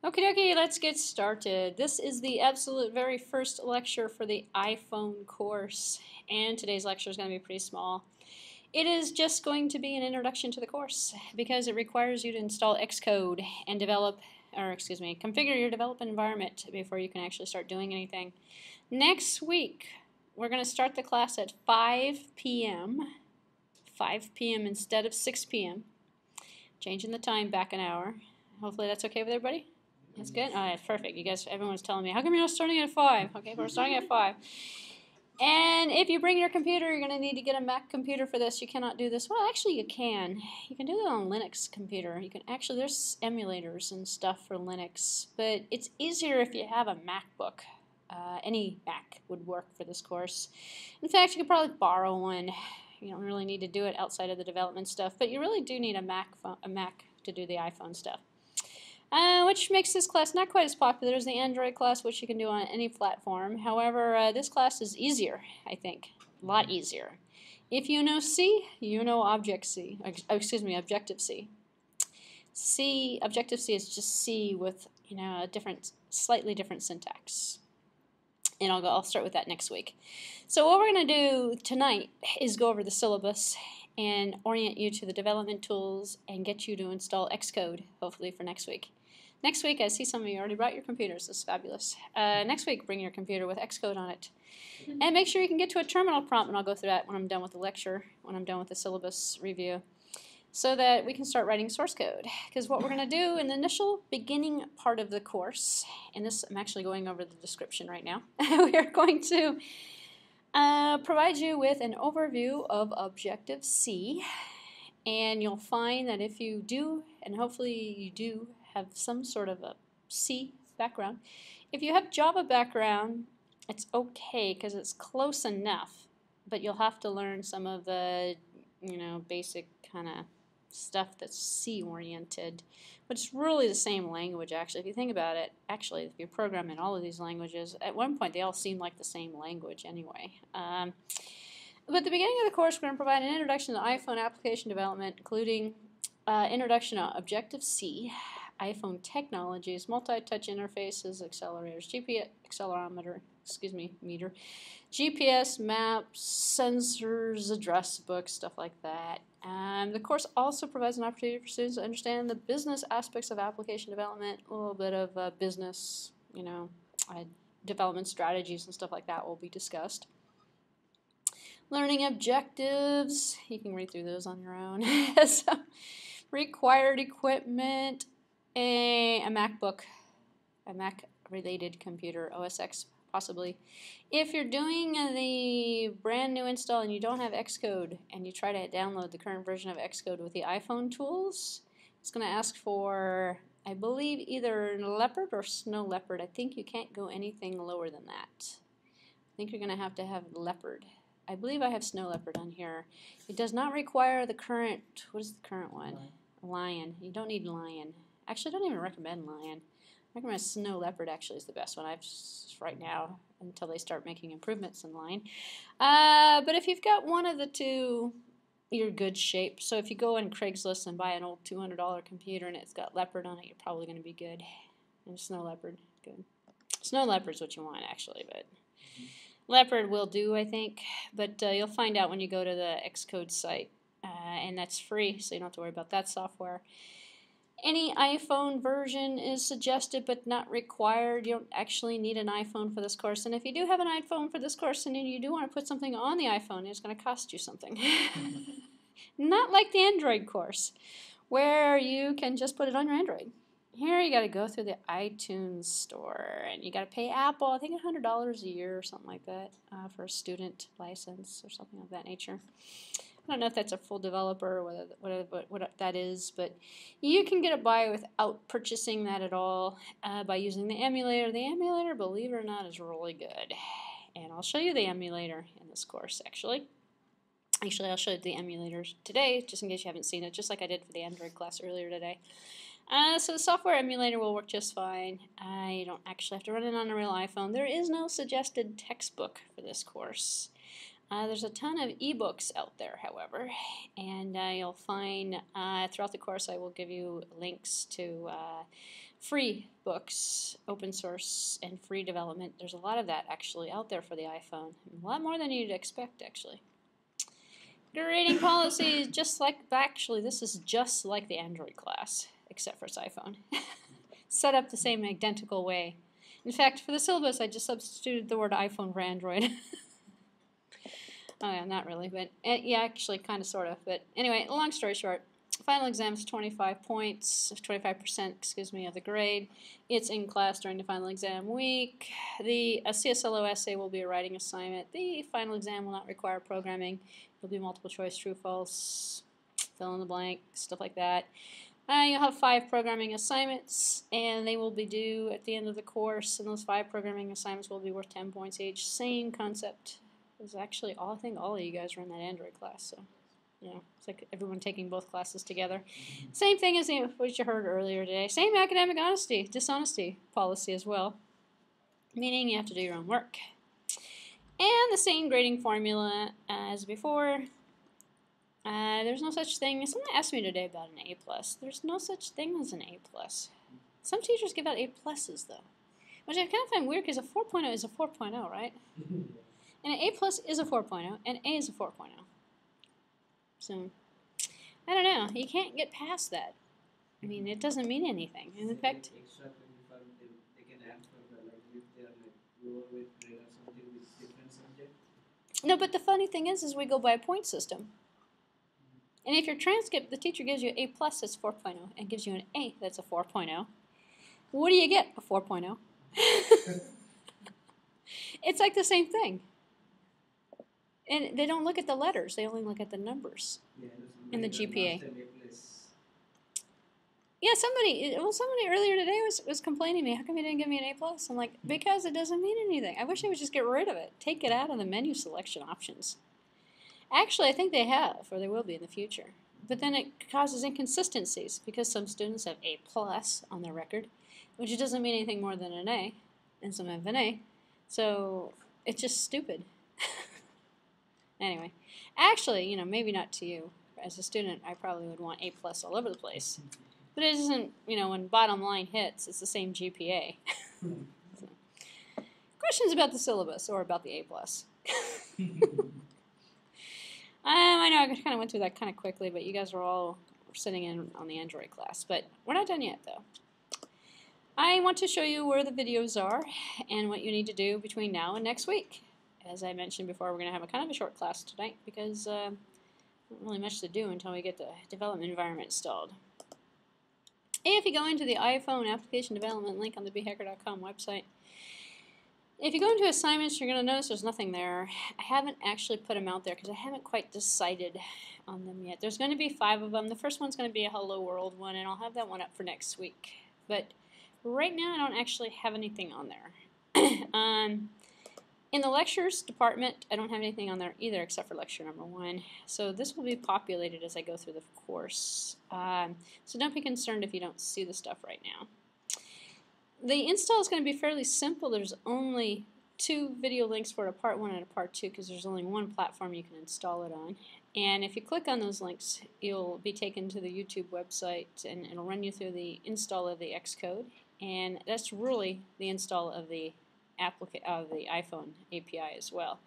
Okie dokie, let's get started. This is the absolute very first lecture for the iPhone course, and today's lecture is going to be pretty small. It is just going to be an introduction to the course because it requires you to install Xcode and configure your development environment before you can actually start doing anything. Next week, we're going to start the class at 5 p.m. 5 p.m. instead of 6 p.m. Changing the time back an hour. Hopefully that's okay with everybody. That's good? All right, perfect. You guys, everyone's telling me, how come you're not starting at 5? Okay, we're starting at 5. And if you bring your computer, you're going to need to get a Mac computer for this. You cannot do this. Well, actually, you can. You can do it on Linux computer. You can actually, there's emulators and stuff for Linux, but it's easier if you have a MacBook. Any Mac would work for this course. In fact, you could probably borrow one. You don't really need to do it outside of the development stuff, but you really do need a Mac to do the iPhone stuff. Which makes this class not quite as popular as the Android class, which you can do on any platform. However, this class is easier, I think. A lot easier. If you know C, you know ObjectiveC. ObjectiveC. ObjectiveC is just C with a slightly different syntax. And I'll start with that next week. So what we're going to do tonight is go over the syllabus and orient you to the development tools and get you to install Xcode, hopefully for next week. Next week, I see some of you already brought your computers. This is fabulous. Next week, bring your computer with Xcode on it. And make sure you can get to a terminal prompt, and I'll go through that when I'm done with the lecture, when I'm done with the syllabus review, so that we can start writing source code. Because what we're going to do in the initial beginning part of the course, and this I'm actually going over the description right now, we are going to provide you with an overview of Objective-C, and you'll find that if you do, and hopefully you do, have some sort of a C background. If you have Java background, it's okay because it's close enough, but you'll have to learn some of the basic kind of stuff that's C oriented, but it's really the same language actually. If you think about it, actually if you program in all of these languages, at one point they all seem like the same language anyway. But at the beginning of the course, we're going to provide an introduction to iPhone application development, including introduction to Objective-C, iPhone technologies, multi-touch interfaces, accelerators, meter, GPS, maps, sensors, address books, stuff like that. The course also provides an opportunity for students to understand the business aspects of application development, a little bit of business, development strategies and stuff like that will be discussed. Learning objectives, you can read through those on your own. So, required equipment, a MacBook, a Mac-related computer, OS X possibly. If you're doing the brand new install and you don't have Xcode and you try to download the current version of Xcode with the iPhone tools, it's going to ask for, I believe, either Leopard or Snow Leopard. I think you can't go anything lower than that. I think you're going to have Leopard. I believe I have Snow Leopard on here. It does not require the current, what is the current one? Lion. You don't need Lion. Actually, I don't even recommend Lion. I recommend Snow Leopard actually is the best one I've right now until they start making improvements in Lion. But if you've got one of the two, you're good shape. So if you go on Craigslist and buy an old $200 computer and it's got Leopard on it, you're probably going to be good. And Snow Leopard, good. Snow Leopard's what you want actually, but Leopard will do, I think. But you'll find out when you go to the Xcode site. And that's free, so you don't have to worry about that software. Any iPhone version is suggested but not required. You don't actually need an iPhone for this course. And if you do have an iPhone for this course and you do want to put something on the iPhone, it's going to cost you something. Not like the Android course, where you can just put it on your Android. Here you got to go through the iTunes store, and you got to pay Apple, I think $100 a year or something like that for a student license or something of that nature. I don't know if that's a full developer or what that is, but you can get it by without purchasing that at all by using the emulator. The emulator, believe it or not, is really good. And I'll show you the emulator in this course, actually. Actually, I'll show you the emulators today, just in case you haven't seen it, just like I did for the Android class earlier today. So the software emulator will work just fine. You don't actually have to run it on a real iPhone. There is no suggested textbook for this course. There's a ton of ebooks out there, however, and you'll find throughout the course I will give you links to free books, open source, and free development. There's a lot of that actually out there for the iPhone. A lot more than you'd expect actually. Grading policy, actually this is just like the Android class, except for its iPhone. Set up the same identical way. In fact, for the syllabus, I just substituted the word iPhone for Android. Oh yeah, not really, but yeah, actually, kind of, sort of. But anyway, long story short, final exam is 25 points, 25%, excuse me, of the grade. It's in class during the final exam week. A CSLO essay will be a writing assignment. The final exam will not require programming. It'll be multiple choice, true, false, fill in the blank, stuff like that. You'll have 5 programming assignments, and they will be due at the end of the course, and those 5 programming assignments will be worth 10 points each. Same concept. It's actually I think all of you guys are in that Android class, so it's like everyone taking both classes together. Same thing as what you heard earlier today. Same academic dishonesty policy as well, meaning you have to do your own work. And the same grading formula as before. There's no such thing. Someone asked me today about an A+. There's no such thing as an A+. Some teachers give out A+, though, which I kind of find weird because a 4.0 is a 4.0, right? And an A+ is a 4.0, and A is a 4.0. So, I don't know. You can't get past that. I mean, it doesn't mean anything. And in fact, extra 25, they can add for the, like, if they are like lower with grade or something with different subject. no, but the funny thing is we go by a point system. And if your transcript, the teacher gives you an A+ that's 4.0 and gives you an A that's a 4.0, what do you get? A 4.0. It's like the same thing. And they don't look at the letters, they only look at the numbers in the GPA. Yeah, somebody earlier today was complaining to me, how come you didn't give me an A+? I'm like, because it doesn't mean anything. I wish I would just get rid of it. Take it out of the menu selection options. Actually, I think they have, or they will be in the future. But then it causes inconsistencies because some students have A+ on their record, which doesn't mean anything more than an A, and some have an A. So it's just stupid. Anyway, actually, maybe not to you. As a student, I probably would want A+ all over the place. But it isn't, when bottom line hits, it's the same GPA. So, questions about the syllabus or about the A+? I know I kind of went through that kind of quickly, but you guys are all sitting in on the Android class. But we're not done yet, though. I want to show you where the videos are and what you need to do between now and next week. As I mentioned before, we're going to have a kind of a short class tonight because not really much to do until we get the development environment installed. If you go into the iPhone application development link on the bhacker.com website, if you go into assignments, you're going to notice there's nothing there. I haven't actually put them out there because I haven't quite decided on them yet. There's going to be 5 of them. The first one's going to be a Hello World one, and I'll have that one up for next week. But right now, I don't actually have anything on there. In the lectures department, I don't have anything on there either except for lecture number 1. So this will be populated as I go through the course. So don't be concerned if you don't see the stuff right now. The install is going to be fairly simple. There's only 2 video links for a part 1 and a part 2 because there's only one platform you can install it on. And if you click on those links, you'll be taken to the YouTube website and it'll run you through the install of the Xcode. And that's really the install of the iPhone API as well.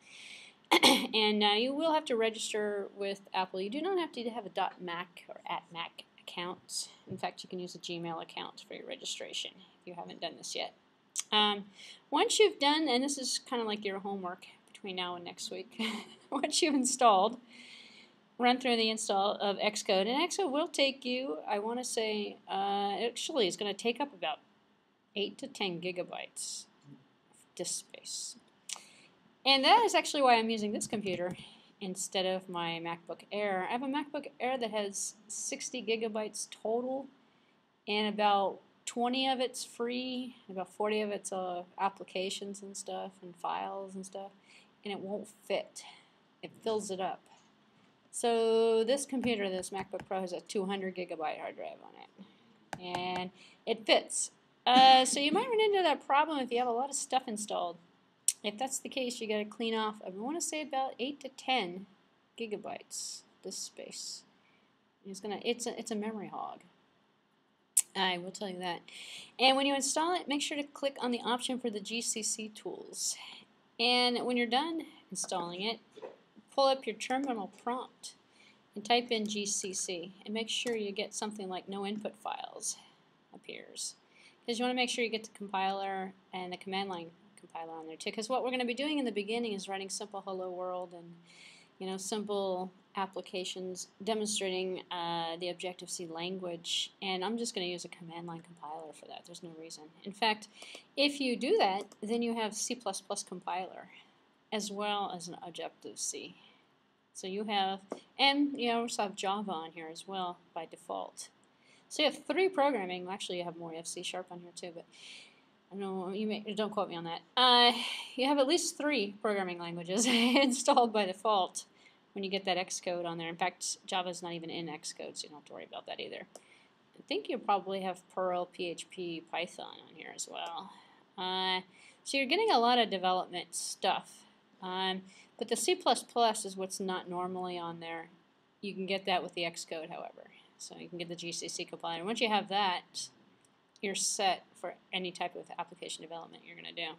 And you will have to register with Apple. You do not have to have a .mac or @mac account. In fact, you can use a Gmail account for your registration if you haven't done this yet. Once you've done, and this is kind of like your homework between now and next week, once you've installed, run through the install of Xcode. And Xcode will take you, I want to say, actually it's going to take up about 8 to 10 gigabytes disk space. And that is actually why I'm using this computer instead of my MacBook Air. I have a MacBook Air that has 60 gigabytes total, and about 20 of it's free, and about 40 of it's applications and stuff, and files and stuff, and it won't fit. It fills it up. So this computer, this MacBook Pro, has a 200 gigabyte hard drive on it, and it fits. So you might run into that problem if you have a lot of stuff installed. If that's the case, you got to clean off, I want to say about 8 to 10 gigabytes disk space. It's a memory hog. I will tell you that. And when you install it, make sure to click on the option for the GCC tools. And when you're done installing it, pull up your terminal prompt and type in GCC and make sure you get something like no input files appears. Because you want to make sure you get the compiler and the command line compiler on there too. Because what we're going to be doing in the beginning is writing simple hello world and simple applications demonstrating the Objective-C language, and I'm just going to use a command line compiler for that. There's no reason. In fact, if you do that, then you have C++ compiler as well as an Objective-C. So you have, and you also have Java on here as well by default. So you have 3 programming. Actually, you have more. You have C# on here too, but I don't know, don't quote me on that. You have at least 3 programming languages installed by default when you get that Xcode on there. In fact, Java's not even in Xcode, so you don't have to worry about that either. I think you probably have Perl, PHP, Python on here as well. So you're getting a lot of development stuff. But the C++ is what's not normally on there. You can get that with the Xcode, however. So you can get the GCC compiler. And once you have that, you're set for any type of application development you're going to do.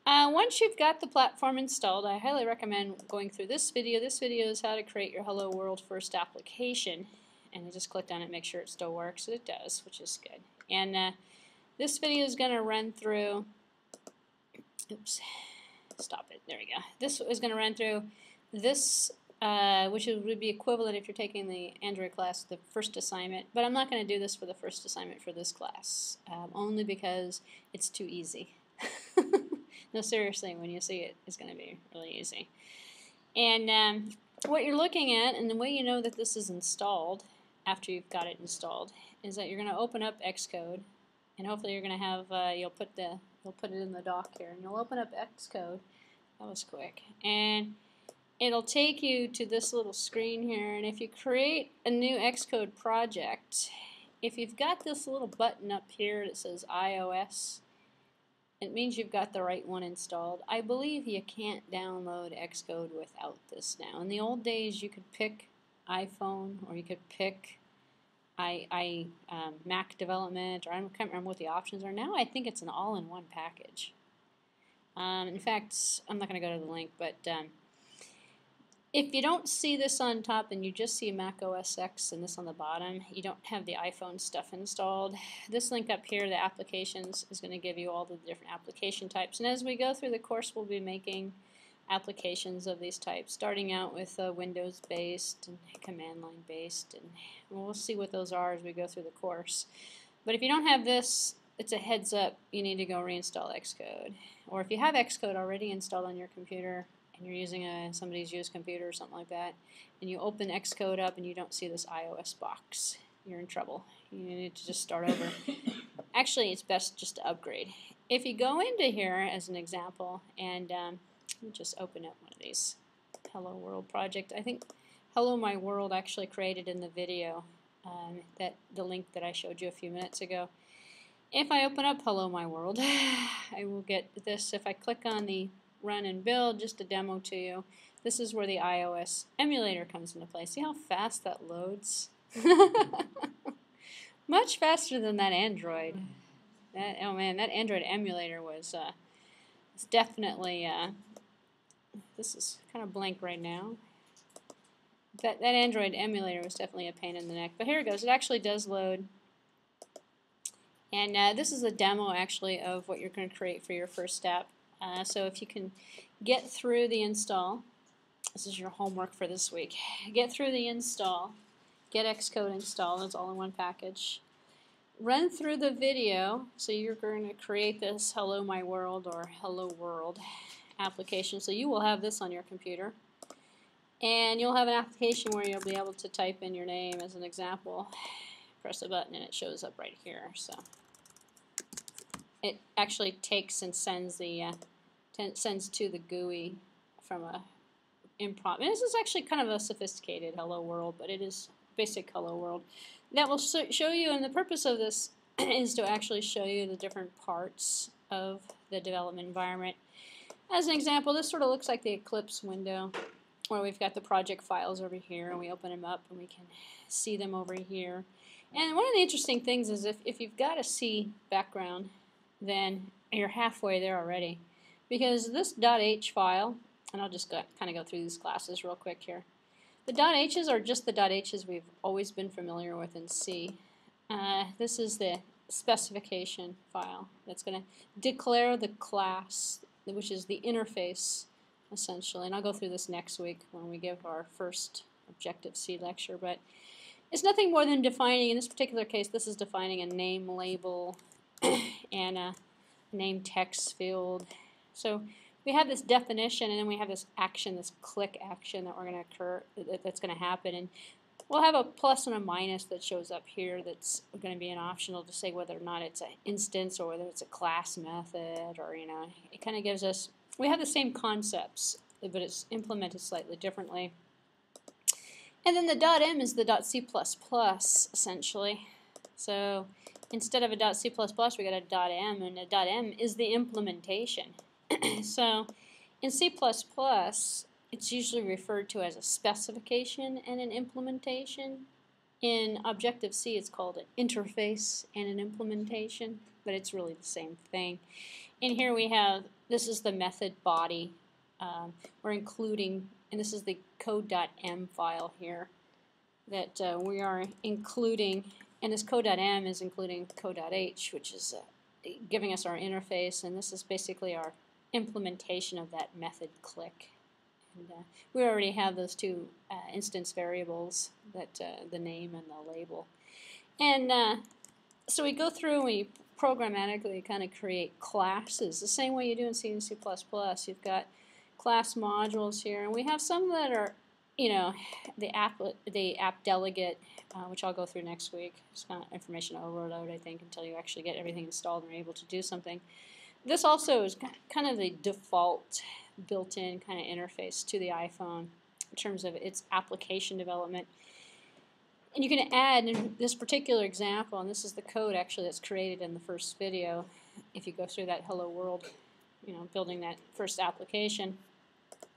Once you've got the platform installed, I highly recommend going through this video. This video is how to create your Hello World first application. And I just clicked on it, make sure it still works. It does, which is good. And this video is going to run through, oops, stop it, there we go. This is going to run through this, which would be equivalent if you're taking the Android class, the first assignment. But I'm not going to do this for the first assignment for this class, only because it's too easy. No, seriously, when you see it, it's going to be really easy. And what you're looking at, and the way you know that this is installed after you've got it installed, is that you're going to open up Xcode, and hopefully you're going to have you'll put it in the dock here, and you'll open up Xcode. That was quick, and it'll take you to this little screen here. And if you create a new Xcode project, if you've got this little button up here that says iOS, it means you've got the right one installed. I believe you can't download Xcode without this now. In the old days, you could pick iPhone or you could pick Mac development, or I can't remember what the options are. Now I think it's an all-in-one package. In fact, I'm not going to go to the link, but if you don't see this on top and you just see Mac OS X and this on the bottom, you don't have the iPhone stuff installed. This link up here, the applications, is going to give you all the different application types. And as we go through the course, we'll be making applications of these types, starting out with Windows-based and command line-based, and we'll see what those are as we go through the course. But if you don't have this, it's a heads up, you need to go reinstall Xcode. Or if you have Xcode already installed on your computer, and you're using somebody's used computer or something like that, and you open Xcode up and you don't see this iOS box, you're in trouble. You need to just start over. Actually, it's best just to upgrade. If you go into here as an example, and just open up one of these Hello World project. I think Hello My World actually created in the video, the link that I showed you a few minutes ago. If I open up Hello My World, I will get this. If I click on the run and build, just a demo to you, this is where the iOS emulator comes into play. See how fast that loads? Much faster than that Android. Oh man, that Android emulator was it's definitely this is kind of blank right now. That Android emulator was definitely a pain in the neck. But here it goes. It actually does load. And this is a demo actually of what you're going to create for your first step. So if you can get through the install, this is your homework for this week. Get through the install, get Xcode installed, it's all in one package. Run through the video, so you're going to create this Hello My World or Hello World application. So you will have this on your computer. And you'll have an application where you'll be able to type in your name as an example. Press a button and it shows up right here. So it actually takes and sends to the GUI from a impromptu. And this is actually kind of a sophisticated Hello World, but it is basic Hello World. That will show you, and the purpose of this is to actually show you the different parts of the development environment. As an example, this sort of looks like the Eclipse window, where we've got the project files over here, and we open them up and we can see them over here. And one of the interesting things is if you've got a C background, then you're halfway there already. Because this .h file, and I'll just kind of go through these classes real quick here. The .h's are just the .h's we've always been familiar with in C. This is the specification file that's going to declare the class, which is the interface, essentially. And I'll go through this next week when we give our first ObjectiveC lecture. But it's nothing more than defining, in this particular case, this is defining a name label and a name text field. So we have this definition, and then we have this action, this click action that we're going to occur, that's going to happen, and we'll have a plus and a minus that shows up here. That's going to be an optional to say whether or not it's an instance or whether it's a class method, or it kind of gives us. We have the same concepts, but it's implemented slightly differently. And then the .m is the .c++, essentially. So instead of a .c++, we got a .m, and a .m is the implementation. So in C++, it's usually referred to as a specification and an implementation. In Objective-C, it's called an interface and an implementation, but it's really the same thing. And here we have, this is the method body. We're including, and this is the code.m file here that we are including, and this code.m is including code.h, which is giving us our interface, and this is basically our implementation of that method click. And we already have those two instance variables, that the name and the label. And so we go through and we programmatically kind of create classes the same way you do in C and C++. You've got class modules here, and we have some that are, the app delegate, which I'll go through next week. It's kind of information overload, I think, until you actually get everything installed and are able to do something. This also is kind of the default built-in kind of interface to the iPhone in terms of its application development. And you can add, in this particular example, and this is the code actually that's created in the first video, if you go through that hello world, building that first application,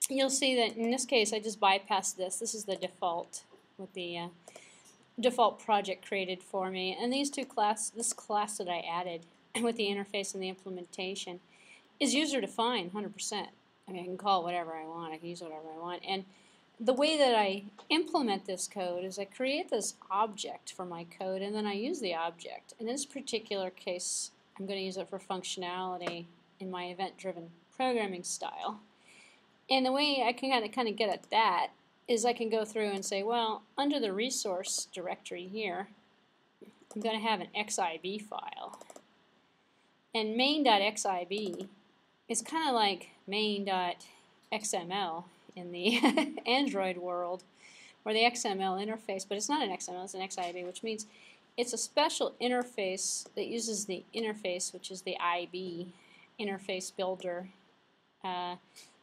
you'll see that in this case I just bypassed this. This is the default with the default project created for me. And these two this class that I added with the interface and the implementation is user-defined 100%. I mean, I can call it whatever I want. I can use whatever I want. And the way that I implement this code is I create this object for my code, and then I use the object. In this particular case, I'm going to use it for functionality in my event-driven programming style. And the way I can kind of get at that is I can go through and say, well, under the resource directory here, I'm going to have an XIB file. And main.xib is kind of like main.xml in the Android world, or the XML interface, but it's not an XML, it's an XIB, which means it's a special interface that uses the interface, which is the IB, interface builder.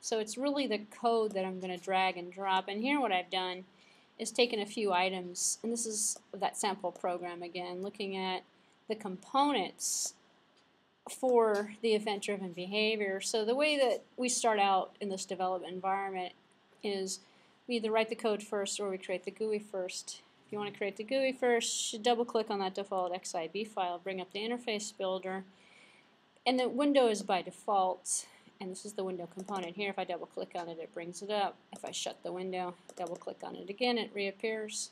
So it's really the code that I'm going to drag and drop. And here what I've done is taken a few items, and this is that sample program again, looking at the components for the event-driven behavior. So the way that we start out in this development environment is we either write the code first or we create the GUI first. If you want to create the GUI first, you double-click on that default XIB file, bring up the interface builder, and the window is by default, and this is the window component here. If I double-click on it, it brings it up. If I shut the window, double-click on it again, it reappears.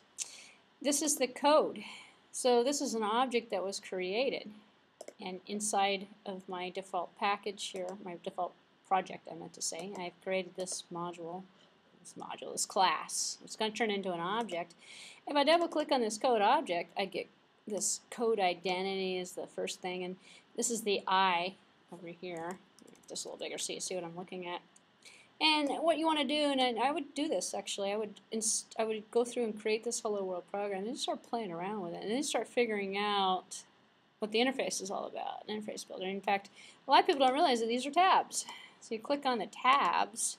This is the code. So this is an object that was created. And inside of my default package here, my default project I meant to say, I've created this this class. It's going to turn into an object. If I double click on this code object, I get this code identity is the first thing, and this is the I over here. Just a little bigger so you see what I'm looking at. And what you want to do, and I would do this actually, I would go through and create this hello world program and just start playing around with it, and then start figuring out what the interface is all about, an interface builder. In fact, a lot of people don't realize that these are tabs. So you click on the tabs,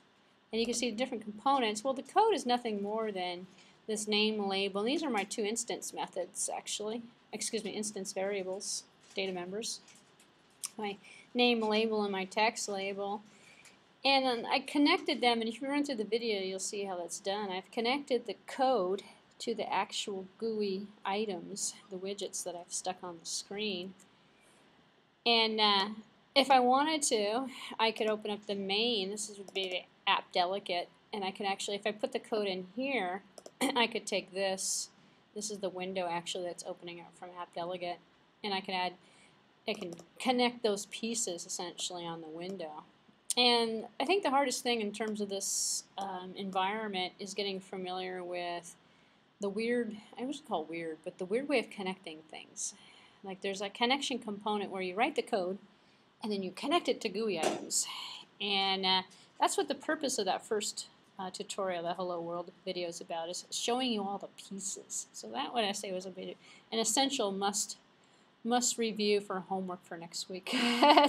and you can see the different components. Well, the code is nothing more than this name label. And these are my two instance methods, actually. Excuse me, instance variables, data members. My name label and my text label. And I connected them, and if you run through the video, you'll see how that's done. I've connected the code to the actual GUI items, the widgets that I've stuck on the screen. And if I wanted to, I could open up the main. This would be the app delegate, and I can actually, if I put the code in here, I could take this. This is the window actually that's opening up from app delegate, and I can connect those pieces essentially on the window. And I think the hardest thing in terms of this environment is getting familiar with the weird, I wouldn't call it weird, but the weird way of connecting things. Like there's a connection component where you write the code and then you connect it to GUI items. And that's what the purpose of that first tutorial, the Hello World video is about, is showing you all the pieces. So that, what I say, was an essential must review for homework for next week.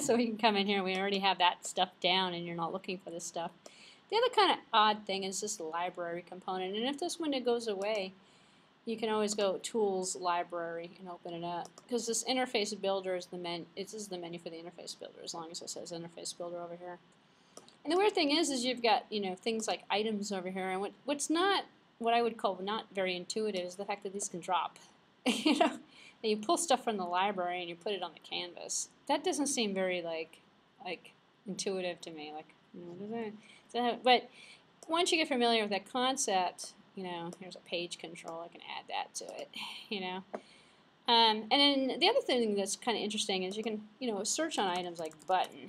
So we can come in here and we already have that stuff down and you're not looking for this stuff. The other kind of odd thing is this library component, and if this window goes away, you can always go Tools, Library, and open it up. Because this interface builder is the menu for the interface builder, as long as it says interface builder over here. And the weird thing is you've got things like items over here, and what's not, what I would call not very intuitive, is the fact that these can drop. And you pull stuff from the library and you put it on the canvas. That doesn't seem very like intuitive to me. Like, but once you get familiar with that concept, here's a page control. I can add that to it. And then the other thing that's kind of interesting is you can search on items like button,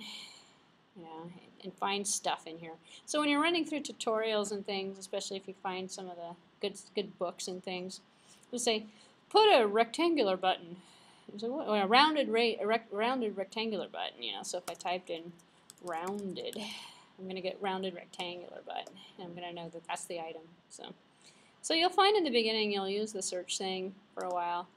and find stuff in here. So when you're running through tutorials and things, especially if you find some of the good books and things, we'll say, put a rectangular button. So a rounded rectangular button. So if I typed in rounded, I'm going to get rounded rectangular button, and I'm going to know that that's the item. So you'll find in the beginning you'll use the search thing for a while.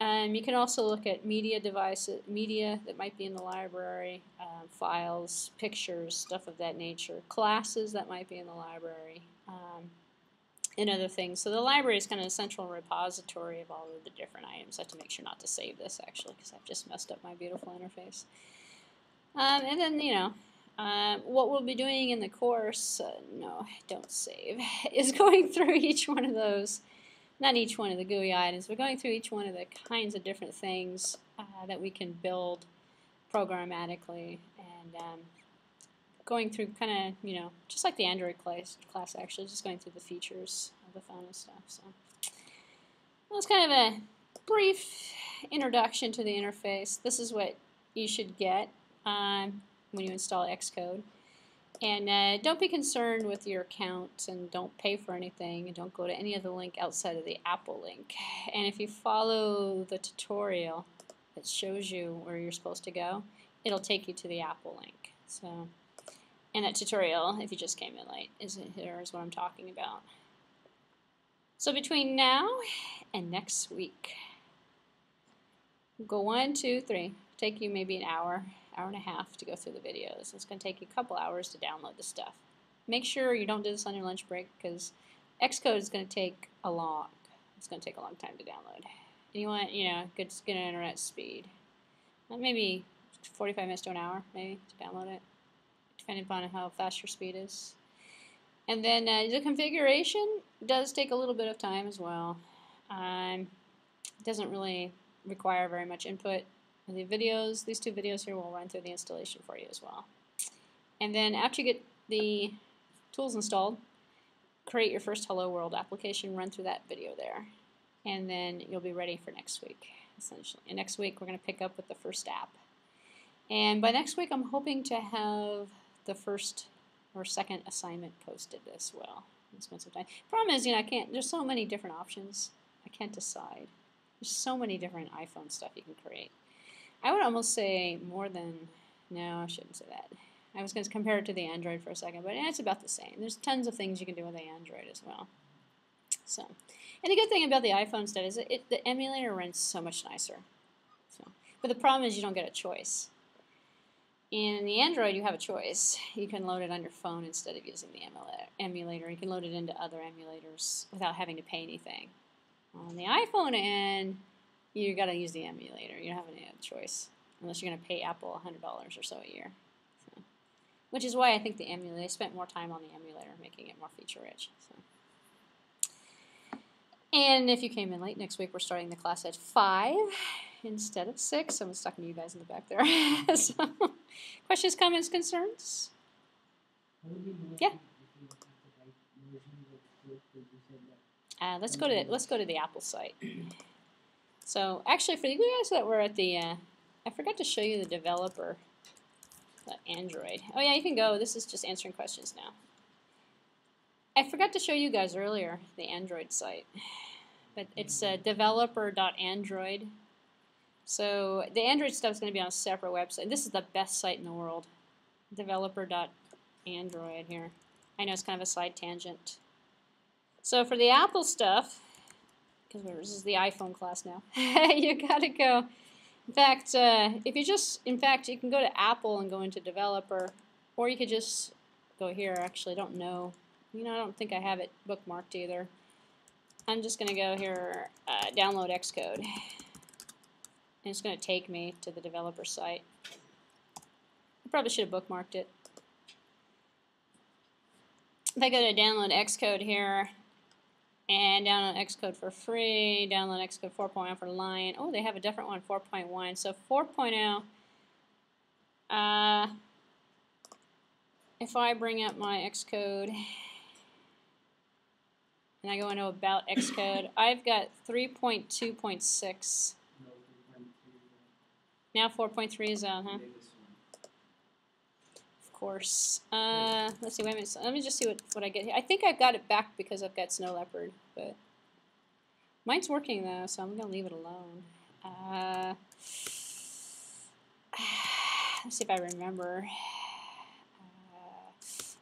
You can also look at media devices, media that might be in the library, files, pictures, stuff of that nature, classes that might be in the library, and other things. So the library is kind of a central repository of all of the different items. I have to make sure not to save this actually, because I've just messed up my beautiful interface. And then what we'll be doing in the course, no, don't save, is going through each one of those. Not each one of the GUI items, but going through each one of the kinds of different things that we can build programmatically, and going through kind of, just like the Android class actually, just going through the features of the phone and stuff. So that's kind of a brief introduction to the interface. This is what you should get when you install Xcode. And don't be concerned with your account, and don't pay for anything, and don't go to any other link outside of the Apple link. And if you follow the tutorial that shows you where you're supposed to go, it'll take you to the Apple link. So, and that tutorial, if you just came in late, is what I'm talking about. So between now and next week, go 1, 2, 3. Take you maybe an hour and a half to go through the videos. It's going to take you a couple hours to download the stuff. Make sure you don't do this on your lunch break, because Xcode is going to take a long time to download. And you want, good internet speed. Maybe 45 minutes to an hour, maybe, to download it, depending upon how fast your speed is. And then the configuration does take a little bit of time as well. It doesn't really require very much input. The videos, these 2 videos here, will run through the installation for you as well. And then after you get the tools installed, create your first Hello World application, run through that video there. And then you'll be ready for next week, essentially. And next week we're going to pick up with the first app. And by next week I'm hoping to have the first or second assignment posted as well. Spend some time. Problem is, there's so many different options. I can't decide. There's so many different iPhone stuff you can create. I would almost say more than, no, I shouldn't say that. I was going to compare it to the Android for a second, but it's about the same. There's tons of things you can do with the Android as well. So, and the good thing about the iPhone stuff is the emulator runs so much nicer. But the problem is you don't get a choice. In the Android, you have a choice. You can load it on your phone instead of using the emulator. You can load it into other emulators without having to pay anything. On the iPhone end, you got to use the emulator. You don't have any other choice, unless you're going to pay Apple $100 or so a year. So, which is why I think they spent more time on the emulator, making it more feature-rich. So. And if you came in late, next week we're starting the class at 5 instead of 6. I'm talking to you guys in the back there. So, questions, comments, concerns? Yeah. Let's go to the Apple site. So actually, for you guys that were at the, I forgot to show you the developer, the Android. Oh yeah, you can go. This is just answering questions now. I forgot to show you guys earlier the Android site, but it's developer.android. So the Android stuff is going to be on a separate website. This is the best site in the world, developer.android here. I know it's kind of a side tangent. So for the Apple stuff, because this is the iPhone class now, you gotta go. In fact, you can go to Apple and go into developer, or you could just go here. Actually, I don't know. I don't think I have it bookmarked either. I'm just gonna go here, download Xcode, and it's gonna take me to the developer site. I probably should have bookmarked it. If I go to download Xcode here, and download Xcode for free, download Xcode 4.0 for Lion. Oh, they have a different one, 4.1. So 4.0, if I bring up my Xcode, and I go into About Xcode, I've got 3.2.6. Now 4.3 is out, huh? Of course. Let's see, wait a minute. So let me just see what I get here. I think I've got it back because I've got Snow Leopard, but mine's working though, so I'm going to leave it alone. Let's see if I remember.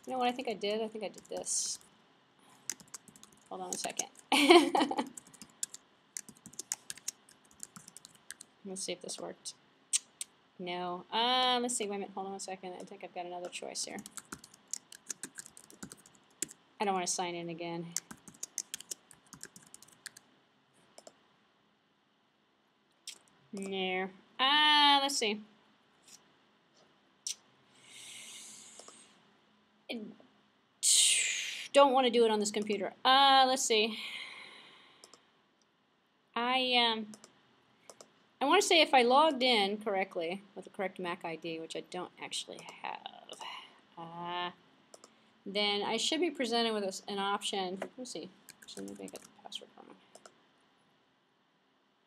You know what I think I did? I think I did this. Hold on a second. Let's see if this worked. No. Let's see. Wait a minute. Hold on a second. I think I've got another choice here. I don't want to sign in again. No. Let's see. Don't want to do it on this computer. Let's see. I want to say if I logged in correctly with the correct Mac ID, which I don't actually have, then I should be presented with an option. Let's see. Actually, maybe I got the password wrong.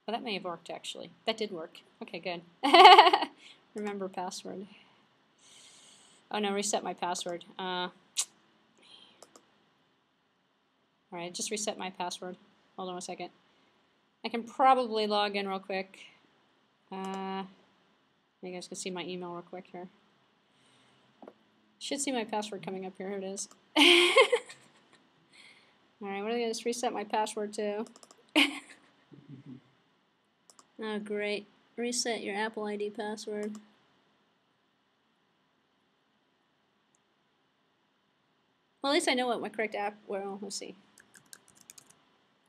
Oh, that may have worked actually. That did work. Okay, good. Remember password. Oh no, reset my password. Alright, just reset my password. Hold on a second. I can probably log in real quick. You guys can see my email real quick here. Should see my password coming up here. Here it is. Alright, what are they going to just reset my password to? Oh, great. Reset your Apple ID password. Well, at least I know what my correct app. Well, let's see.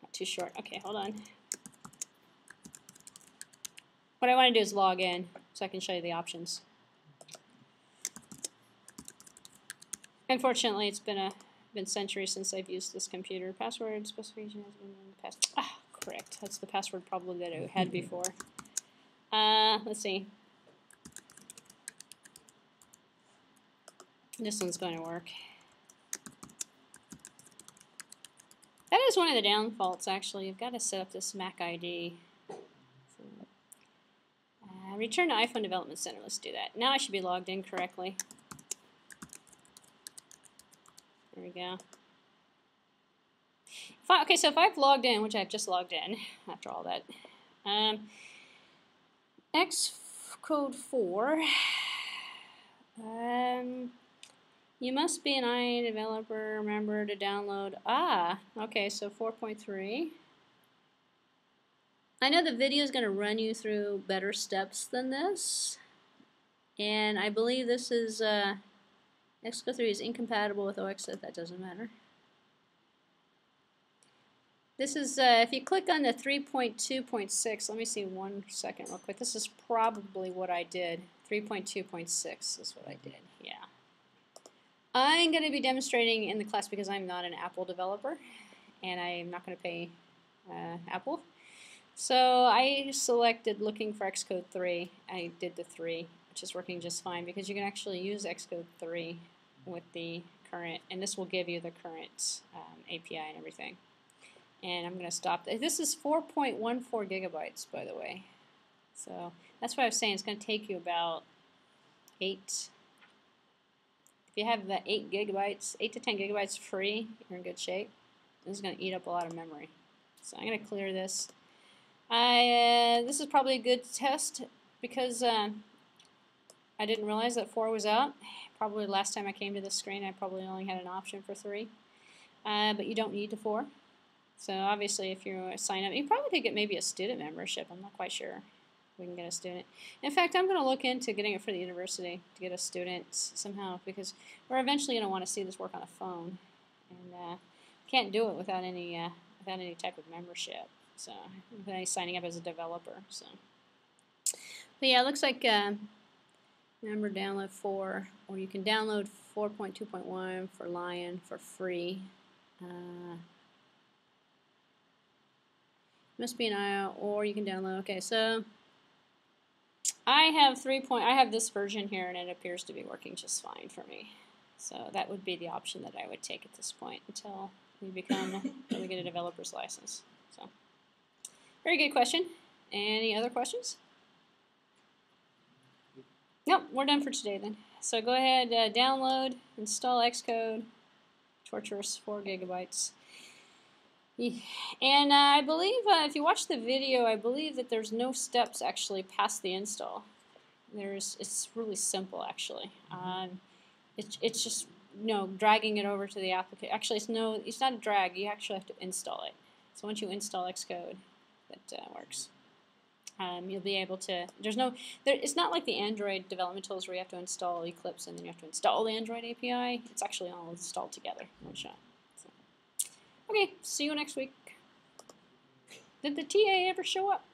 Not too short. Okay, hold on. What I want to do is log in so I can show you the options. Unfortunately, it's been centuries since I've used this computer. Password specification has been in the past. Ah, correct. That's the password probably that I had before. Let's see. This one's going to work. That is one of the downfalls, actually. You've got to set up this Mac ID. Return to iPhone Development Center. Let's do that. Now I should be logged in correctly. There we go. Okay, so if I've logged in, which I've just logged in after all that, Xcode 4, you must be an IE developer. Remember to download. Okay, so 4.3. I know the video is going to run you through better steps than this, and I believe this is Xcode 3 is incompatible with OX. That doesn't matter. This is if you click on the 3.2.6. Let me see 1 second real quick. This is probably what I did. 3.2.6 is what I did. Yeah. I'm going to be demonstrating in the class because I'm not an Apple developer, and I'm not going to pay Apple. So I selected looking for Xcode 3. I did the 3, which is working just fine because you can actually use Xcode 3 with the current, and this will give you the current API and everything. And I'm going to stop. This is 4.14 gigabytes, by the way. So that's what I was saying. It's going to take you about 8. If you have the 8 gigabytes, 8 to 10 gigabytes free, you're in good shape. This is going to eat up a lot of memory. So I'm going to clear this. This is probably a good test because I didn't realize that 4 was out. Probably last time I came to this screen, I probably only had an option for 3. But you don't need the 4. So obviously, if you sign up, you probably could get maybe a student membership. I'm not quite sure if we can get a student. In fact, I'm going to look into getting it for the university to get a student somehow because we're eventually going to want to see this work on a phone, and can't do it without any type of membership. So without any signing up as a developer. So, but yeah, it looks like remember download 4, or you can download 4.2.1 for Lion for free. Must be an IO, or you can download. Okay, so I have I have this version here, and it appears to be working just fine for me. So that would be the option that I would take at this point until we get a developer's license. So very good question. Any other questions? Nope, we're done for today then. So go ahead, download, install Xcode, torturous 4 gigabytes. And I believe if you watch the video, I believe that there's no steps actually past the install. It's really simple actually. It's just dragging it over to the application. Actually, it's not a drag. You actually have to install it. So once you install Xcode, that works. You'll be able to. It's not like the Android development tools where you have to install Eclipse and then you have to install the Android API. It's actually all installed together in one shot. Okay, see you next week. Did the TA ever show up?